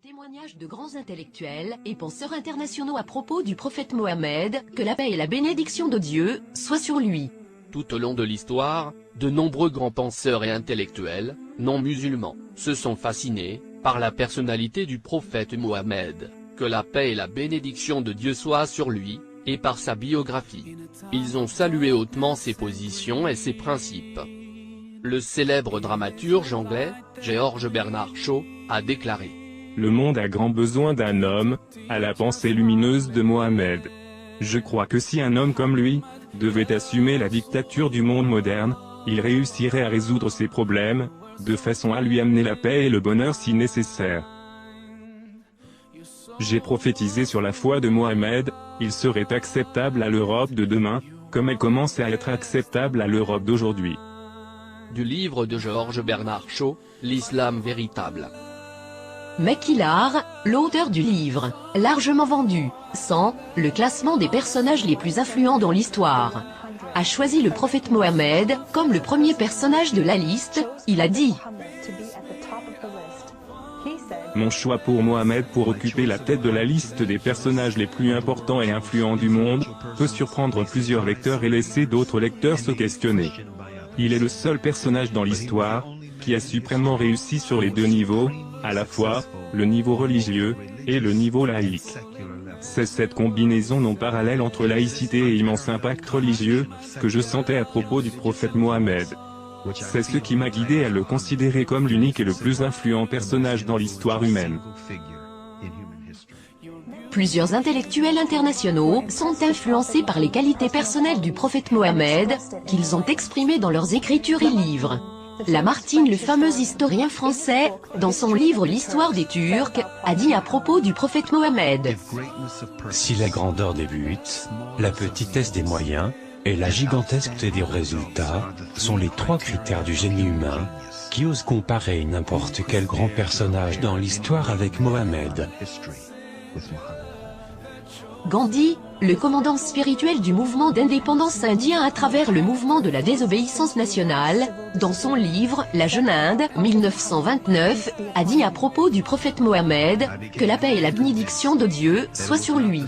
Témoignage de grands intellectuels et penseurs internationaux à propos du prophète Mohammed, que la paix et la bénédiction de Dieu soient sur lui. Tout au long de l'histoire, de nombreux grands penseurs et intellectuels, non musulmans, se sont fascinés par la personnalité du prophète Mohammed, que la paix et la bénédiction de Dieu soient sur lui, et par sa biographie. Ils ont salué hautement ses positions et ses principes. Le célèbre dramaturge anglais, George Bernard Shaw, a déclaré: Le monde a grand besoin d'un homme, à la pensée lumineuse de Mohammed. Je crois que si un homme comme lui devait assumer la dictature du monde moderne, il réussirait à résoudre ses problèmes, de façon à lui amener la paix et le bonheur si nécessaire. J'ai prophétisé sur la foi de Mohammed, il serait acceptable à l'Europe de demain, comme elle commence à être acceptable à l'Europe d'aujourd'hui. Du livre de George Bernard Shaw, L'Islam véritable. Maquillard, l'auteur du livre, largement vendu, 100, le classement des personnages les plus influents dans l'histoire, a choisi le prophète Mohammed comme le premier personnage de la liste. Il a dit: Mon choix pour Mohammed pour occuper la tête de la liste des personnages les plus importants et influents du monde, peut surprendre plusieurs lecteurs et laisser d'autres lecteurs se questionner. Il est le seul personnage dans l'histoire qui a suprêmement réussi sur les deux niveaux, à la fois, le niveau religieux, et le niveau laïque. C'est cette combinaison non parallèle entre laïcité et immense impact religieux, que je sentais à propos du prophète Mohammed. C'est ce qui m'a guidé à le considérer comme l'unique et le plus influent personnage dans l'histoire humaine. Plusieurs intellectuels internationaux sont influencés par les qualités personnelles du prophète Mohammed, qu'ils ont exprimées dans leurs écritures et livres. Lamartine, le fameux historien français, dans son livre L'histoire des Turcs, a dit à propos du prophète Mohammed: Si la grandeur des buts, la petitesse des moyens, et la gigantesqueté des résultats, sont les trois critères du génie humain, qui ose comparer n'importe quel grand personnage dans l'histoire avec Mohammed. Gandhi, le commandant spirituel du mouvement d'indépendance indien à travers le mouvement de la désobéissance nationale, dans son livre La Jeune Inde, 1929, a dit à propos du prophète Mohammed, que la paix et la bénédiction de Dieu soient sur lui.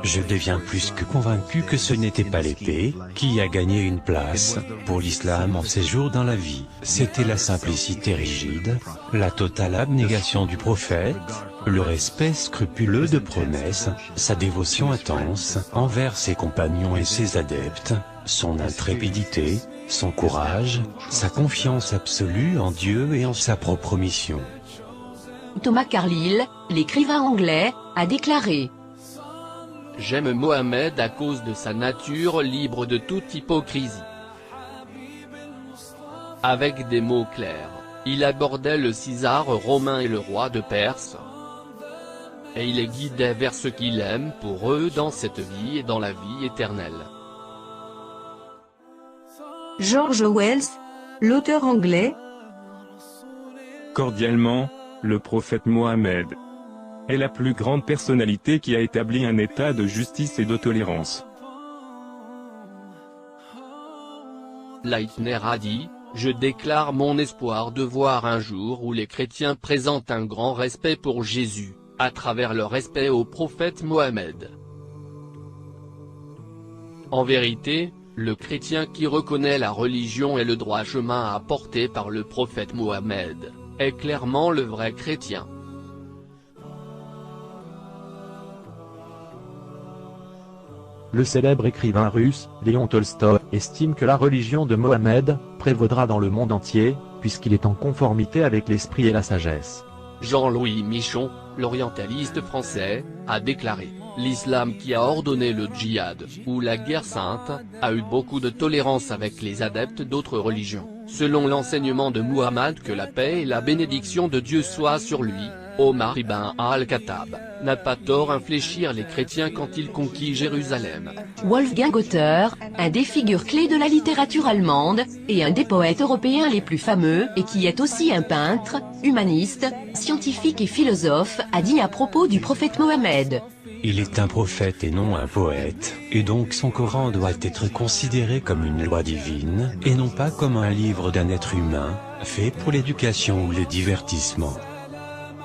Je deviens plus que convaincu que ce n'était pas l'épée qui a gagné une place pour l'islam en ses jours dans la vie. C'était la simplicité rigide, la totale abnégation du prophète, le respect scrupuleux de promesses, sa dévotion intense envers ses compagnons et ses adeptes, son intrépidité, son courage, sa confiance absolue en Dieu et en sa propre mission. Thomas Carlyle, l'écrivain anglais, a déclaré: J'aime Mohammed à cause de sa nature libre de toute hypocrisie. Avec des mots clairs, il abordait le César romain et le roi de Perse, et il les guidait vers ce qu'il aime pour eux dans cette vie et dans la vie éternelle. George Wells, l'auteur anglais. Cordialement, le prophète Mohammed est la plus grande personnalité qui a établi un état de justice et de tolérance. Leitner a dit: Je déclare mon espoir de voir un jour où les chrétiens présentent un grand respect pour Jésus, à travers leur respect au prophète Mohammed. En vérité, le chrétien qui reconnaît la religion et le droit chemin apporté par le prophète Mohammed, est clairement le vrai chrétien. Le célèbre écrivain russe, Léon Tolstoï, estime que la religion de Mohammed prévaudra dans le monde entier, puisqu'il est en conformité avec l'esprit et la sagesse. Jean-Louis Michon, l'orientaliste français, a déclaré: L'islam qui a ordonné le djihad, ou la guerre sainte, a eu beaucoup de tolérance avec les adeptes d'autres religions. Selon l'enseignement de Muhammad, que la paix et la bénédiction de Dieu soient sur lui, Omar ibn al-Khattab n'a pas tort à infléchir les chrétiens quand il conquit Jérusalem. Wolfgang Goethe, un des figures clés de la littérature allemande, et un des poètes européens les plus fameux, et qui est aussi un peintre, humaniste, scientifique et philosophe, a dit à propos du prophète Mohammed: Il est un prophète et non un poète, et donc son Coran doit être considéré comme une loi divine, et non pas comme un livre d'un être humain, fait pour l'éducation ou le divertissement.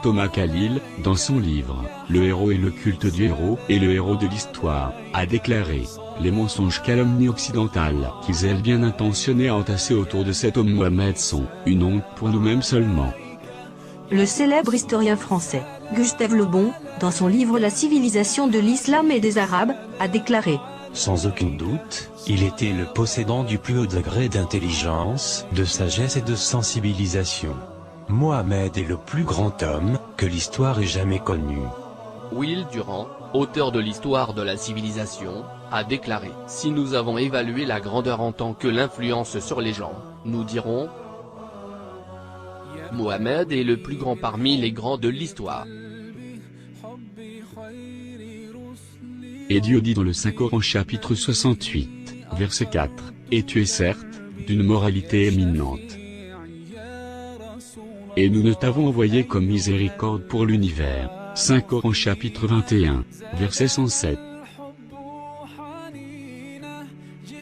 Thomas Khalil, dans son livre « Le héros et le culte du héros et le héros de l'histoire », a déclaré « Les mensonges calomnies occidentales qu'ils aient bien intentionnés à entasser autour de cet homme Mohammed sont une honte pour nous-mêmes seulement. » Le célèbre historien français, Gustave Le Bon, dans son livre La civilisation de l'islam et des Arabes, a déclaré « Sans aucun doute, il était le possédant du plus haut degré d'intelligence, de sagesse et de sensibilisation. Mohammed est le plus grand homme que l'histoire ait jamais connu. » Will Durant, auteur de l'histoire de la civilisation, a déclaré « Si nous avons évalué la grandeur en tant que l'influence sur les gens, nous dirons Mohammed est le plus grand parmi les grands de l'histoire. » Et Dieu dit dans le Saint-Coran chapitre 68, verset 4, « Et tu es certes, d'une moralité éminente. Et nous ne t'avons envoyé comme miséricorde pour l'univers. » Saint-Coran chapitre 21, verset 107.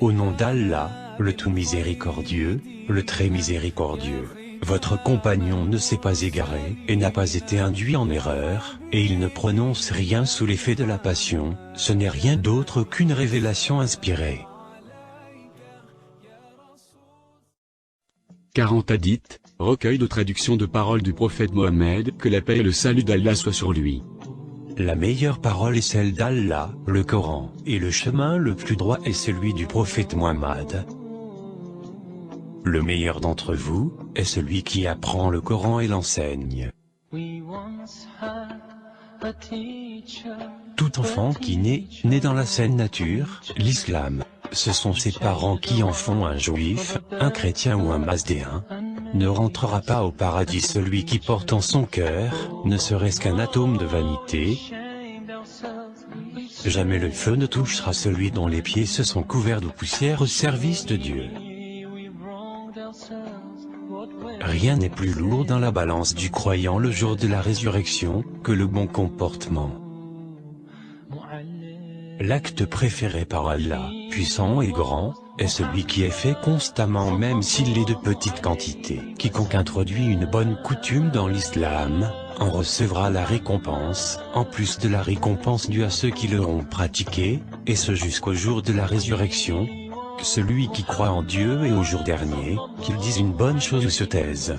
Au nom d'Allah, le tout miséricordieux, le très miséricordieux, votre compagnon ne s'est pas égaré et n'a pas été induit en erreur, et il ne prononce rien sous l'effet de la passion, ce n'est rien d'autre qu'une révélation inspirée. 40 hadiths, recueil de traduction de paroles du prophète Mohammed, que la paix et le salut d'Allah soient sur lui. La meilleure parole est celle d'Allah, le Coran, et le chemin le plus droit est celui du prophète Mohammed. Le meilleur d'entre vous est celui qui apprend le Coran et l'enseigne. Tout enfant qui naît dans la saine nature, l'islam, ce sont ses parents qui en font un juif, un chrétien ou un mazdéen. Ne rentrera pas au paradis celui qui porte en son cœur, ne serait-ce qu'un atome de vanité. Jamais le feu ne touchera celui dont les pieds se sont couverts de poussière au service de Dieu. Rien n'est plus lourd dans la balance du croyant le jour de la résurrection, que le bon comportement. L'acte préféré par Allah, puissant et grand, est celui qui est fait constamment même s'il est de petite quantité. Quiconque introduit une bonne coutume dans l'islam, en recevra la récompense, en plus de la récompense due à ceux qui l'auront pratiqué, et ce jusqu'au jour de la résurrection. Celui qui croit en Dieu et au jour dernier, qu'il dise une bonne chose ou se taise.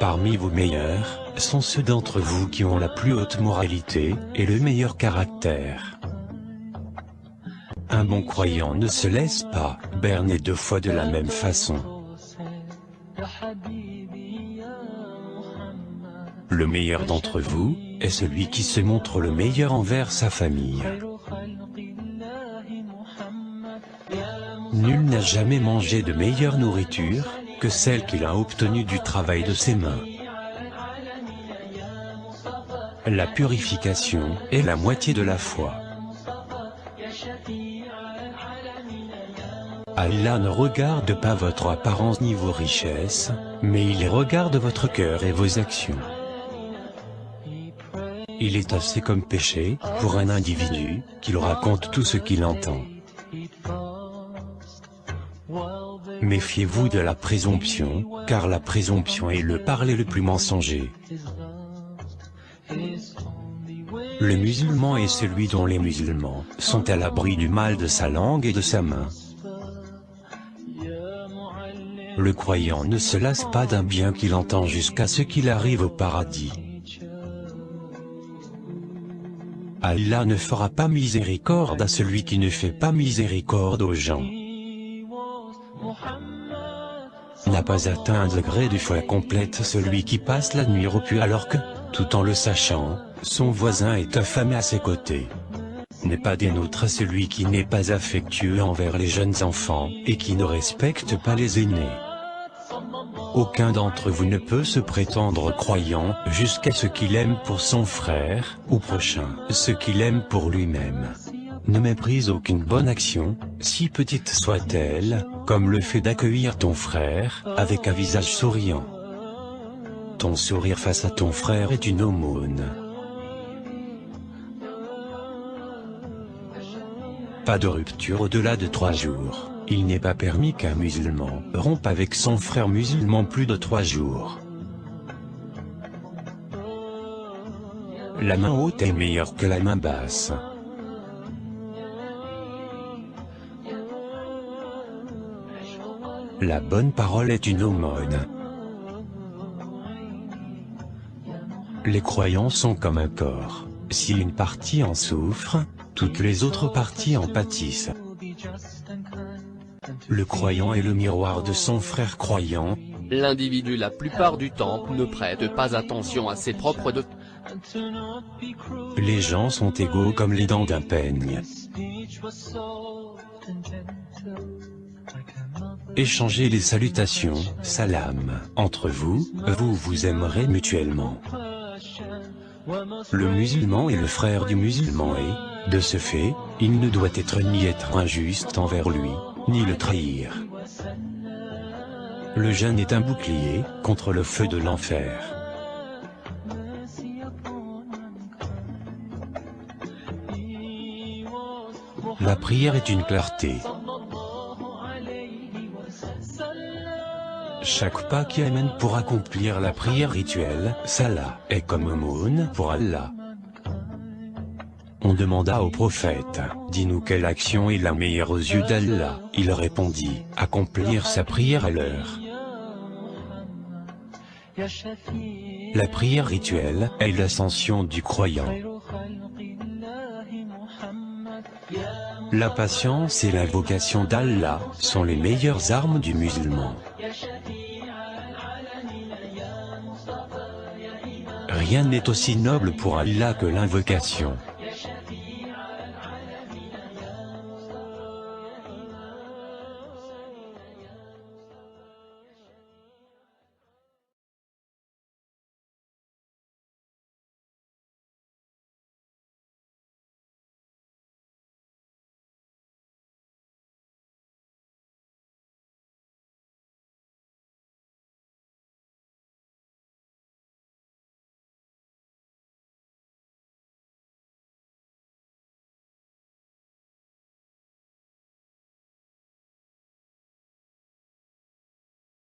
Parmi vos meilleurs, sont ceux d'entre vous qui ont la plus haute moralité, et le meilleur caractère. Un bon croyant ne se laisse pas berner deux fois de la même façon. Le meilleur d'entre vous est celui qui se montre le meilleur envers sa famille. Nul n'a jamais mangé de meilleure nourriture que celle qu'il a obtenue du travail de ses mains. La purification est la moitié de la foi. Allah ne regarde pas votre apparence ni vos richesses, mais il regarde votre cœur et vos actions. Il est assez comme péché, pour un individu, qu'il raconte tout ce qu'il entend. Méfiez-vous de la présomption, car la présomption est le parler le plus mensonger. Le musulman est celui dont les musulmans sont à l'abri du mal de sa langue et de sa main. Le croyant ne se lasse pas d'un bien qu'il entend jusqu'à ce qu'il arrive au paradis. Allah ne fera pas miséricorde à celui qui ne fait pas miséricorde aux gens. N'a pas atteint un degré de foi complète celui qui passe la nuit repu alors que, tout en le sachant, son voisin est affamé à ses côtés. N'est pas des nôtres celui qui n'est pas affectueux envers les jeunes enfants, et qui ne respecte pas les aînés. Aucun d'entre vous ne peut se prétendre croyant jusqu'à ce qu'il aime pour son frère, ou prochain, ce qu'il aime pour lui-même. Ne méprise aucune bonne action, si petite soit-elle, comme le fait d'accueillir ton frère, avec un visage souriant. Ton sourire face à ton frère est une aumône. Pas de rupture au-delà de 3 jours. Il n'est pas permis qu'un musulman rompe avec son frère musulman plus de 3 jours. La main haute est meilleure que la main basse. La bonne parole est une aumône. Les croyants sont comme un corps. Si une partie en souffre, toutes les autres parties en pâtissent. Le croyant est le miroir de son frère croyant. L'individu la plupart du temps ne prête pas attention à ses propres défauts. Les gens sont égaux comme les dents d'un peigne. Échangez les salutations, salam, entre vous, vous vous aimerez mutuellement. Le musulman est le frère du musulman et, de ce fait, il ne doit ni être injuste envers lui, ni le trahir. Le jeûne est un bouclier contre le feu de l'enfer. La prière est une clarté. Chaque pas qui amène pour accomplir la prière rituelle, Salah, est comme aumône pour Allah. On demanda au prophète, dis-nous quelle action est la meilleure aux yeux d'Allah. Il répondit, accomplir sa prière à l'heure. La prière rituelle est l'ascension du croyant. La patience et l'invocation d'Allah sont les meilleures armes du musulman. Rien n'est aussi noble pour Allah que l'invocation.